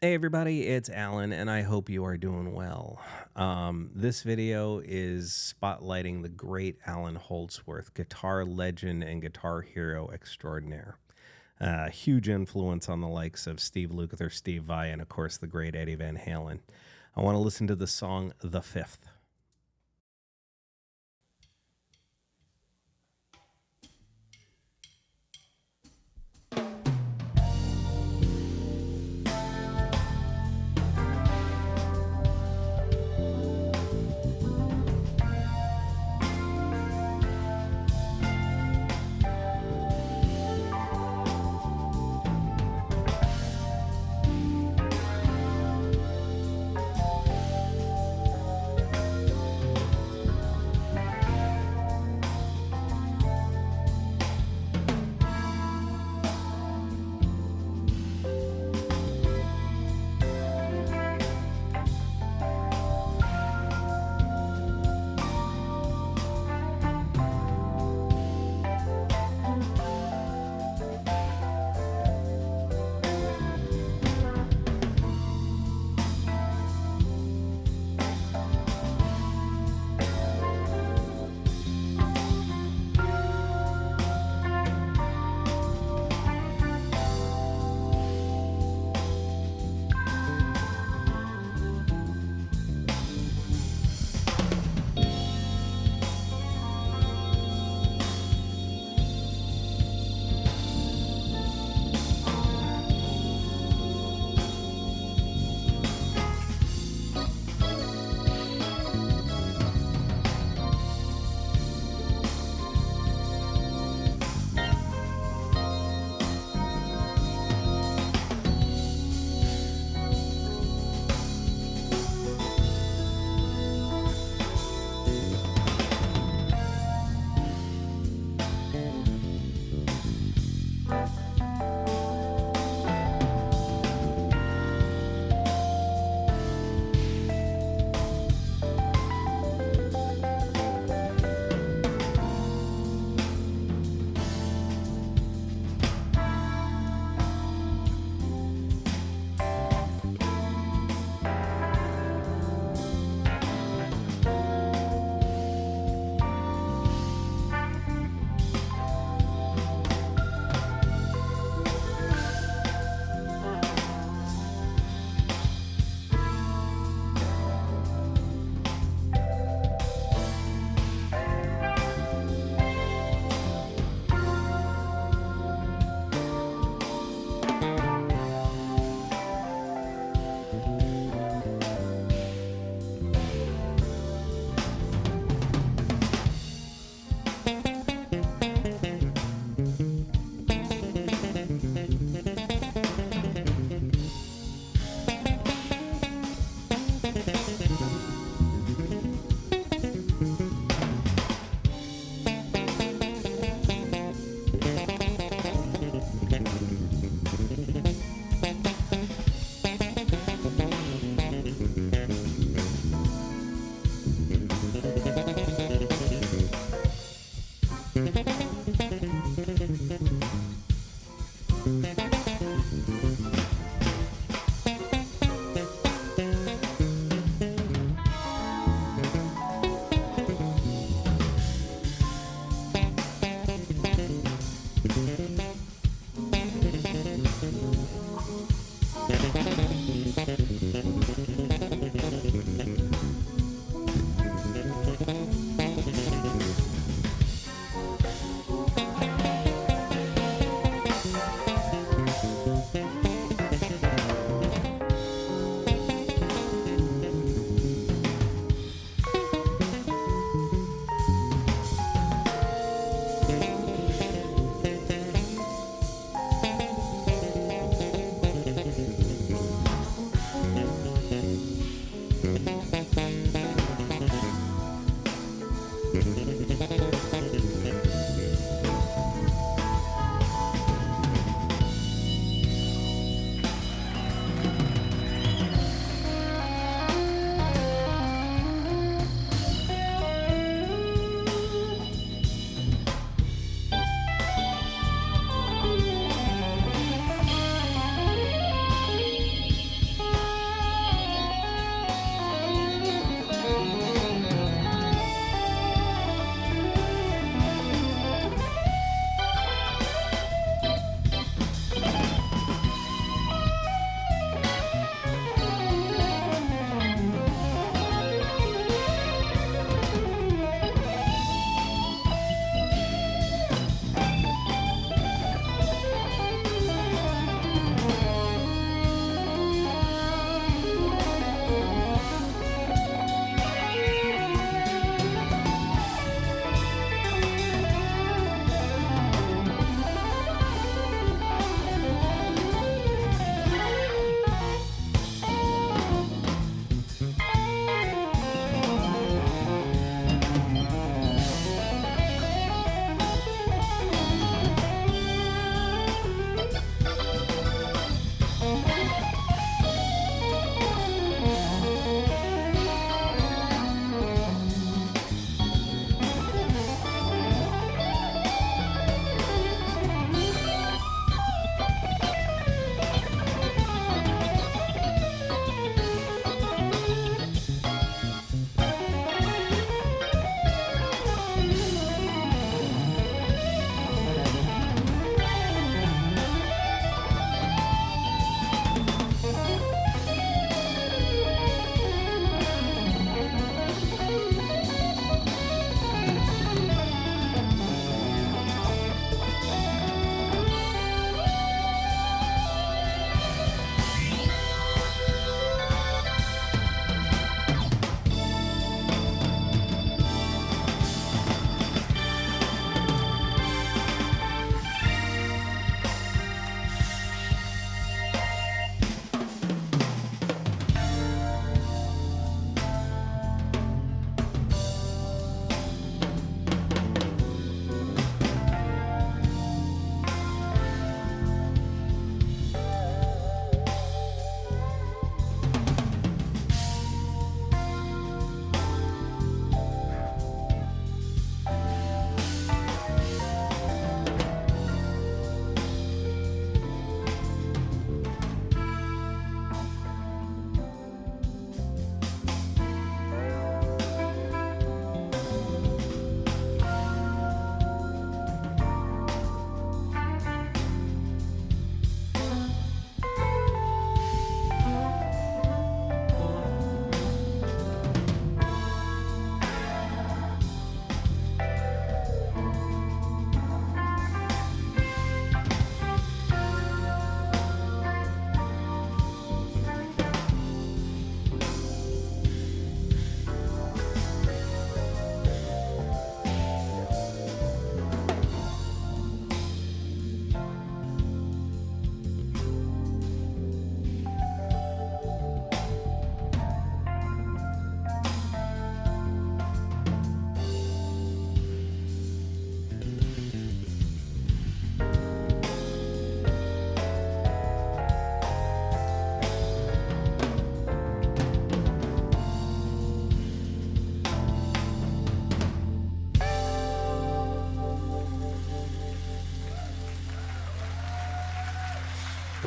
Hey everybody, it's Allan, and I hope you are doing well. This video is spotlighting the great Allan Holdsworth, guitar legend and guitar hero extraordinaire. Huge influence on the likes of Steve Lukather, Steve Vai, and of course the great Eddie Van Halen. I want to listen to the song "The Fifth."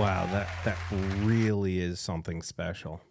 Wow, that really is something special.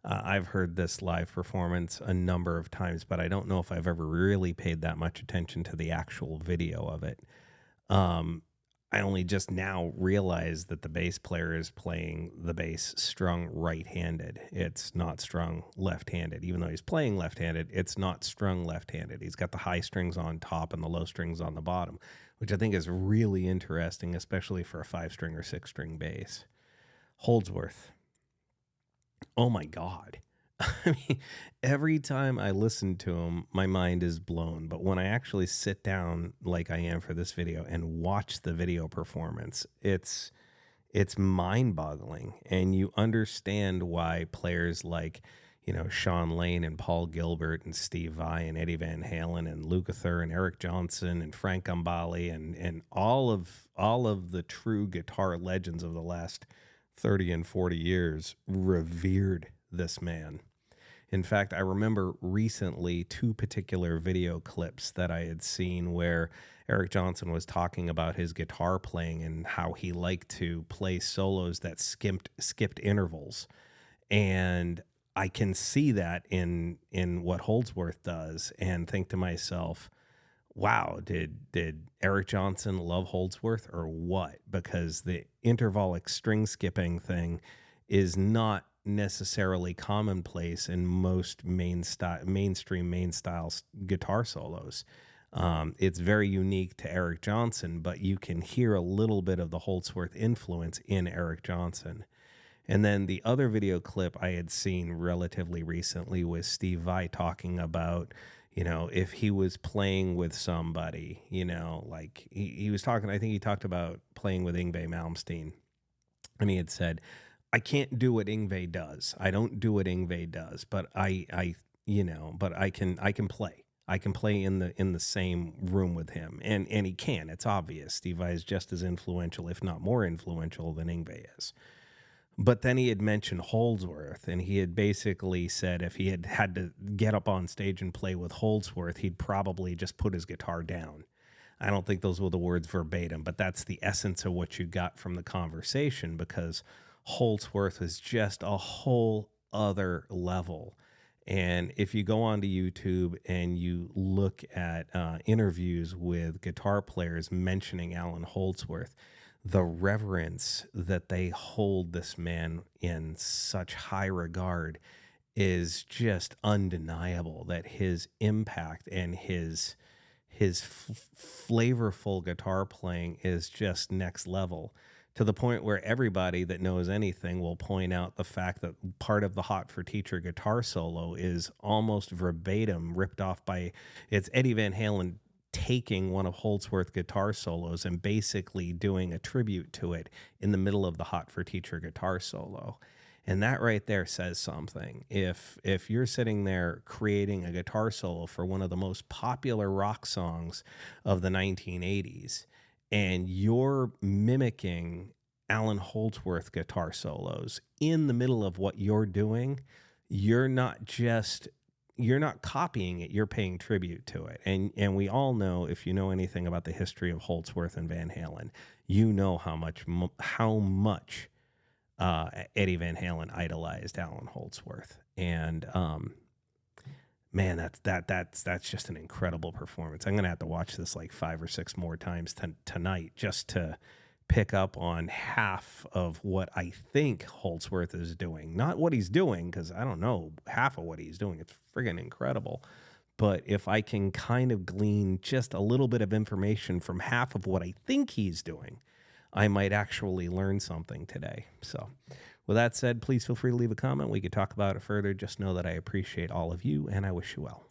I've heard this live performance a number of times, but I don't know if I've ever really paid that much attention to the actual video of it. Um, I only just now realized that the bass player is playing the bass strung right-handed. It's not strung left-handed. Even though he's playing left-handed, it's not strung left-handed. He's got the high strings on top and the low strings on the bottom, which I think is really interesting, especially for a 5-string or 6-string bass. Holdsworth. Oh my God. I mean, every time I listen to him, my mind is blown. But when I actually sit down like I am for this video and watch the video performance, it's mind-boggling. And you understand why players like, Sean Lane and Paul Gilbert and Steve Vai and Eddie Van Halen and Lukather and Eric Johnson and Frank Gambale and all of the true guitar legends of the last 30 and 40 years revered this man. In fact, I remember recently 2 particular video clips that I had seen where Eric Johnson was talking about his guitar playing and how he liked to play solos that skipped intervals. And I can see that in what Holdsworth does and think to myself, wow, did Eric Johnson love Holdsworth or what? Because the intervallic string skipping thing is not necessarily commonplace in most mainstream style guitar solos. It's very unique to Eric Johnson, but you can hear a little bit of the Holdsworth influence in Eric Johnson. And then the other video clip I had seen relatively recently was Steve Vai talking about, if he was playing with somebody, like he was talking, I think he talked about playing with Yngwie Malmsteen. And he had said, I can't do what Yngwie does. I don't do what Yngwie does, but I can play. I can play in the same room with him. And he can. It's obvious. Steve Vai is just as influential, if not more influential than Yngwie is. But then he had mentioned Holdsworth, and he had basically said if he had to get up on stage and play with Holdsworth, he'd probably just put his guitar down. I don't think those were the words verbatim, but that's the essence of what you got from the conversation, because Holdsworth is just a whole other level. And if you go onto YouTube and you look at interviews with guitar players mentioning Allan Holdsworth, the reverence that they hold this man in such high regard is just undeniable. That his impact and his flavorful guitar playing is just next level, to the point where everybody that knows anything will point out the fact that part of the Hot for Teacher guitar solo is almost verbatim ripped off by, it's Eddie Van Halen taking one of Holdsworth guitar solos and basically doing a tribute to it in the middle of the Hot for Teacher guitar solo. And that right there says something. If you're sitting there creating a guitar solo for one of the most popular rock songs of the 1980s, and you're mimicking Allan Holdsworth guitar solos in the middle of what you're doing, you're not copying it, you're paying tribute to it. And we all know, if you know anything about the history of Holdsworth and Van Halen, you know how much Eddie Van Halen idolized Allan Holdsworth. And man, that's just an incredible performance. I'm gonna have to watch this like 5 or 6 more times tonight just to pick up on half of what I think Holdsworth is doing. Not what he's doing, because I don't know half of what he's doing. It's friggin' incredible. But if I can kind of glean just a little bit of information from half of what I think he's doing, I might actually learn something today. So with that said, please feel free to leave a comment. We could talk about it further. Just know that I appreciate all of you, and I wish you well.